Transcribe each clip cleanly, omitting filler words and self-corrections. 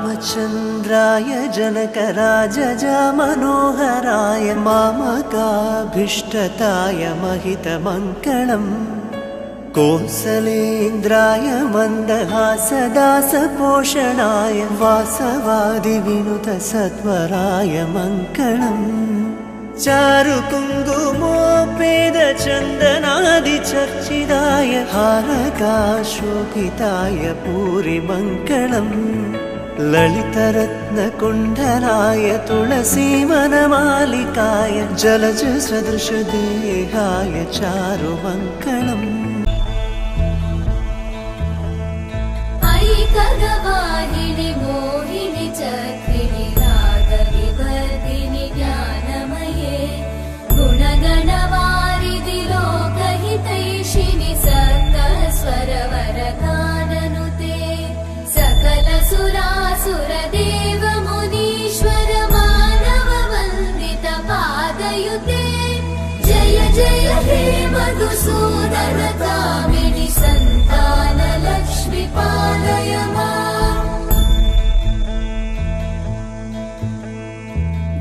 रामचन्द्राय जनकराजमनोहराय मामकाभीष्टताय महितमङ्गलम् कोसलेन्द्राय मन्दहासदासपोषणाय वासवादिविनुतसत्वराय मङ्गलम् चारुकुङ्कुमोपेदचन्दनादिचर्चिताय हारकाशोभिताय पूरिमङ्गलम् ललितरत्नकुण्डलाय तुलसीवनमालिकाय जलजसदृशदेहाय चारुमङ्गलम् ऐकगवाहिनि मोहिनि चक्रिणि रागविवर्धिनि ज्ञानमये गुणगणवारिधि लोकहितैषिणि सप्तस्वरवरगाननुते सकलसुरासुरदेव मुनीश्वर मानववन्दित पादयुते जय जय हे मधुसूदन कामिनि सन्तान लक्ष्मी पालय माम्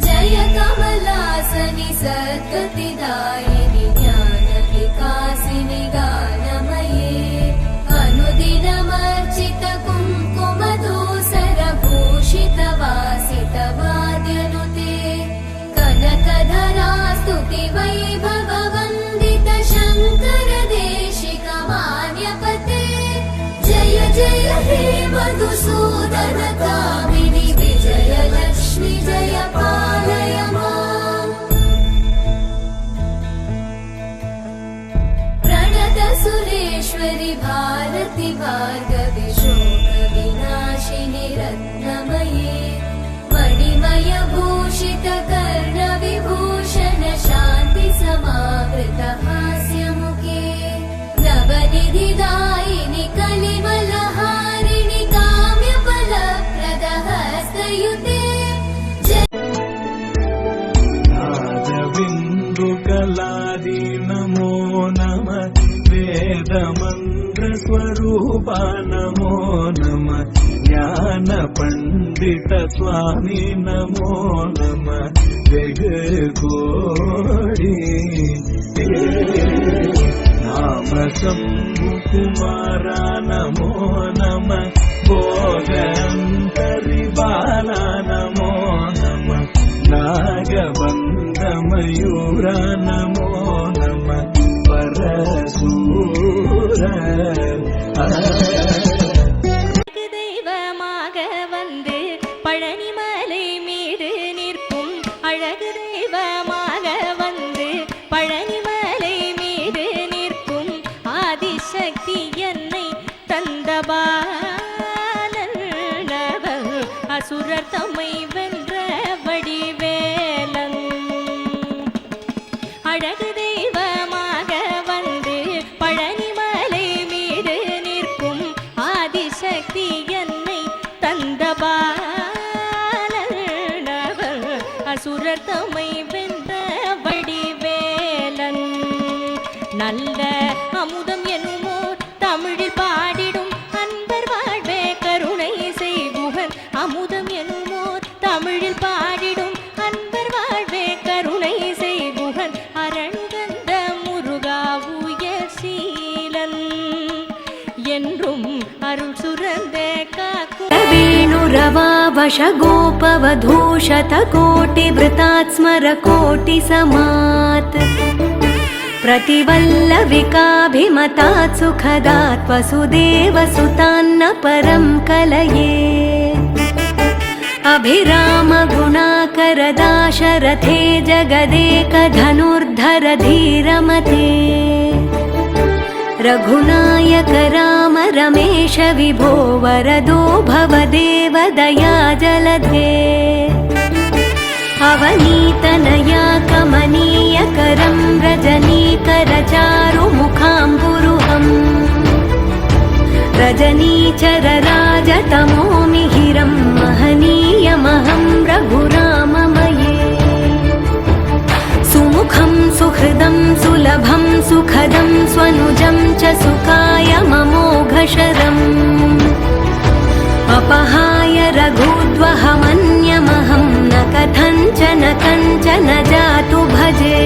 जय कमलासनि सद्गतिदायिनि ज्ञानविकासिनि गानमये अनुदिनमर्चित कुङ्कुमधूसरभूषित वासित वाद्यनुते कनकधरा स्तुति वैभववन्दित शङ्कर देशिक मान्यपते जय जय हे मधुसूदन कामिनि विजय लक्ष्मी जय पालय माम् प्रणत सुरेश्वरि भारति भार्गवि शोक विनाशिनि रत्नमये मणिमय भूषित कर्ण विभूषण शान्ति समावृत हास्यमुखे नवनिधिदायिनि कलिमलहारिणि काम्यफलप्रद हस्तयुते नादबिन्दुकलादि नमो नमः वेदमन्त्रस्वरूपा नमो नमः ज्ञानपण्डित स्वामी नमो नमः जगकोटि नाम शम्भुकुमारा नमो नमः भोगन्तरिबाला नमो नमः नागबन्धमयूरा नमो नमः परशूर தெய்வமாக வந்து பழனிமலை மீது நிற்கும் அழகு தெய்வமாக வந்து பழனிமலை மீது நிற்கும் ஆதிசக்தி என்னை தந்தபாலன் அசுரர் தம்மை வென்ற வடிவேலன் அழகு தெய்வமாக வந்து பழனிமலை மீது நிற்கும் ஆதிசக்தி என்னை தந்தபாலன் அசுரர் தம்மை வென்ற வடிவேலன் நல்ல அமுதம் என்னுமோர் தமிழில் பாடிடும் அன்பர் வாழ்வே கருணை செய்குகன் அமுதம் என்னுமோர் தமிழில் பாடிடும் அன்பர் வாழ்வே கருணை செய்குகன் அரண்கந்த முருகா உயர் சீலன் என்றும் அருள் சுரந்த காக்கும் वेणुरवावश गोपवधूशतकोटिवृतात् स्मरकोटिसमात् प्रतिवल्लविकाभिमतात् सुखदात् वसुदेवसुतान्न परं कलये अभिरामगुणाकरदाशरथे जगदेकधनुर्धर धीरमते रघुनायक राम रमेश विभो वरदो भवदेव दया जलधे अवनीतनया कमनीयकरं रजनीकरचारुमुखाम्बुरुहम् रजनीचरराजतमो मिहिरं महनीयमहं रघुराममये सुमुखं सुहृदं सुलभं सुखदं स्वनुजं च सुखाय ममोघशरम् अपहाय रघुद्वहमन्यमहं न कथञ्चन कञ्चन जातु भजे।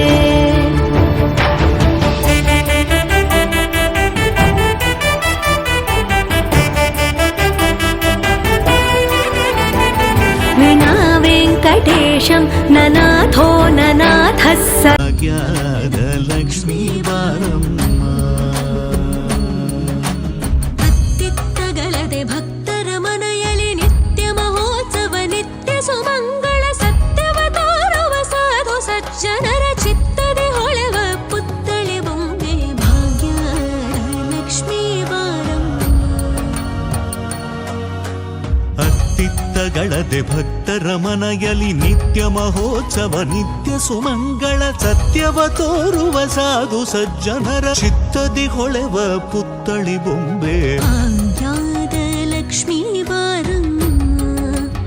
विना वेङ्कटेशं ननाथो ननाथः स ಲಕ್ಷ್ಮೀ ಬಾರಮ್ಮ ಅತ್ತಿತ್ತಗಲದೆ ಭಕ್ತರ ಮನೆಯಲ್ಲಿ ನಿತ್ಯ ಮಹೋತ್ಸವ ನಿತ್ಯ ಸುಮಂಗಳ ಸತ್ಯವ ತೋರುವ ಸಾಧು ಸಜ್ಜನರ ಚಿತ್ತದೆ ಹೊಳೆವ ಪುತ್ತಳಿ ಬೊಂಬೆ ಭಾಗ್ಯ ಲಕ್ಷ್ಮೀ ಬಾರಮ್ಮ. ಅತ್ತಿತ್ತಗಳದೆ ಭಕ್ತರ ಮನೆಯಲ್ಲಿ ನಿತ್ಯ ಮಹೋತ್ಸವ ನಿತ್ಯ ಸುಮಂಗಳ ಸತ್ಯವ ತೋರುವ ಸಾಧು ಸಜ್ಜನರ ಚಿತ್ತದಿ ಹೊಳೆವ ಪುತ್ತಳಿ ಬೊಂಬೆ ಭಾಗ್ಯದ ಲಕ್ಷ್ಮೀ ಬಾರಮ್ಮ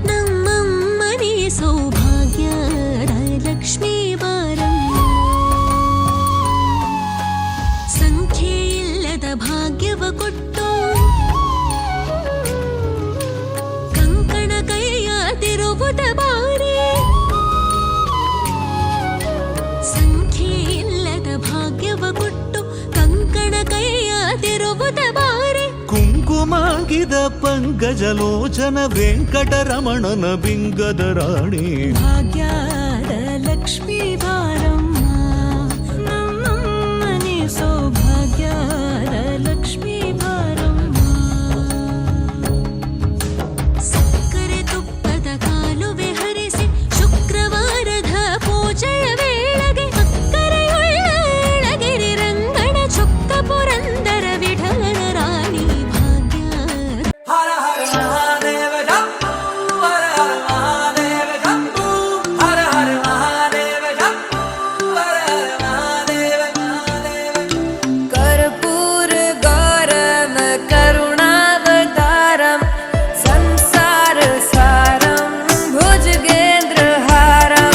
ನಮ್ಮಮ್ಮನೇ ಸೌಭಾಗ್ಯದ ಲಕ್ಷ್ಮೀ ಬಾರಮ್ಮ. ಸಂಖ್ಯೆ ಇಲ್ಲದ ಭಾಗ್ಯವ ಕೊಟ್ಟು ಕಂಕಣ ಕೈಯಾದಿರುವುದ ಬಾರಿ. ಸಂಖ್ಯೆ ಇಲ್ಲದ ಭಾಗ್ಯವ ಕೊಟ್ಟು ಕಂಕಣ ಕೈಯಾದಿರುವುದ ಬಾರಿ. ಕುಂಕುಮಾಗಿದ ಪಂಕಜಲೋಚನ ವೆಂಕಟರಮಣನ ಬಿಂಗದ ರಾಣಿ ಭಾಗ್ಯದ ಲಕ್ಷ್ಮೀ ಬಾರಮ್ಮ ನಮ್ಮಮ್ಮನೆ ಸೌಭಾಗ್ಯದ ಲಕ್ಷ್ಮೀ ಬಾರಮ್ಮ. ಸಕ್ಕರೆ ತುಪ್ಪದ ಕಾಲುವೆ ಹರಿಸಿ ಶುಕ್ರವಾರದ ಪೂಜೆಯ ವೇಳೆಗೆ ಅಕ್ಕರೆಯುಳ್ಳಗಿರಿ ರಂಗಣ ಚೊಕ್ಕ ಪುರಂದರ ವಿಠಲನ ರಾಣಿ ಭಾಗ್ಯ. ಹರ ಹರ ಮಹಾದೇವ ಶಂಭು ಹರ ಹರ ಮಹಾದೇವ ಶಂಭು ಹರ ಹರ ಮಹಾದೇವ ಶಂಭು ಹರ ಹರ ಮಹಾದೇವ ಮಹಾದೇವ. कर्पूर गौरम करुणावतारम संसार सारम भुजगेन्द्रहारम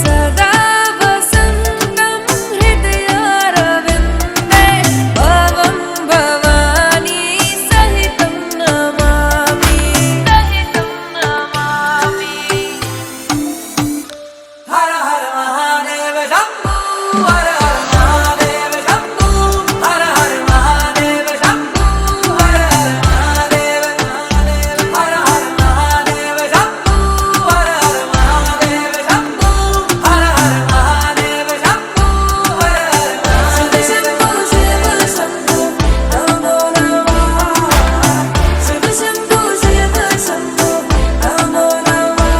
सदा वसन्तं हृदयारविन्दे भवं भवानी सहितं नमामि ಹರ ಹರ ಮಹಾದೇವ ಶಂಭು ಹರ ಹರ ಮಹಾದೇವ ಶಂಭು ಹರ ಹರ ಮಹಾದೇವ ಶಂಭು ಹರ ಹರ ಮಹಾದೇವ ಮಹಾದೇವ. ಹರ ಹರ ಮಹಾದೇವ ಶಂಭು ಹರ ಹರ ಮಹಾದೇವ ಶಂಭು ಹರ ಹರ ಮಹಾದೇವ ಶಂಭು ಹರ ಹರ शिव शंभो शिव शंभो नमो नमः शिव शंभो शिव शंभो नमो नमः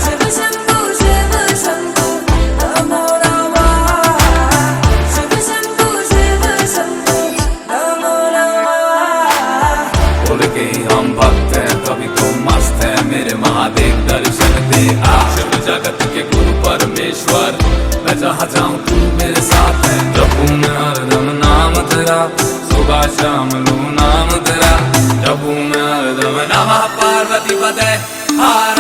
शिव शंभो शिव शंभो नमो नमः शिव शंभो शिव शंभो नमो नमः। बोल के हम भक्त हैं कभी तो मस्त है मेरे महादेव दर्शन दे आ। शिव जगत के गुरु परमेश्वर मैं जहाँ जाऊँ तू मेरे साथ है। जपूं मैं हरदम नाम तेरा सुबह शाम लूं नाम तेरा। जपूं मैं हरदम नमः पार्वती पते हर